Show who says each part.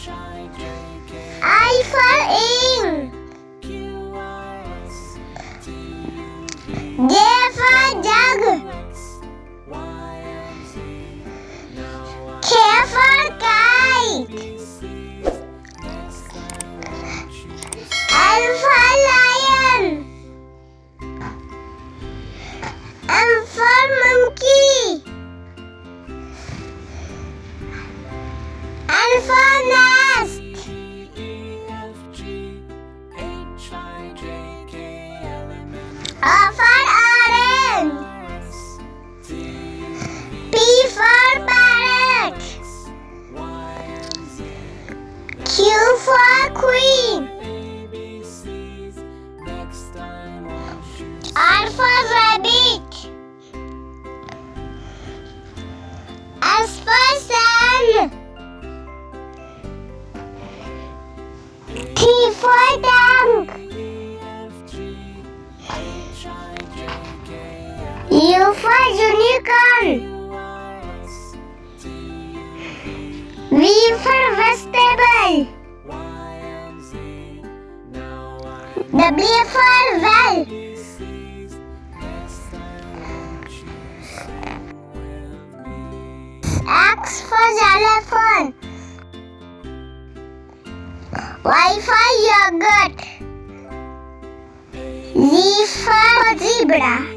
Speaker 1: I for ink. J for jug. K for kite. L for lion. M for monkey. N for nest. O for orange. P for parrot. Q for queen. R for rabbit. S for sun. T for tank. U for unicorn. V for vegetable. W for well. X for xylophone. Y for yogurt. Z for zebra.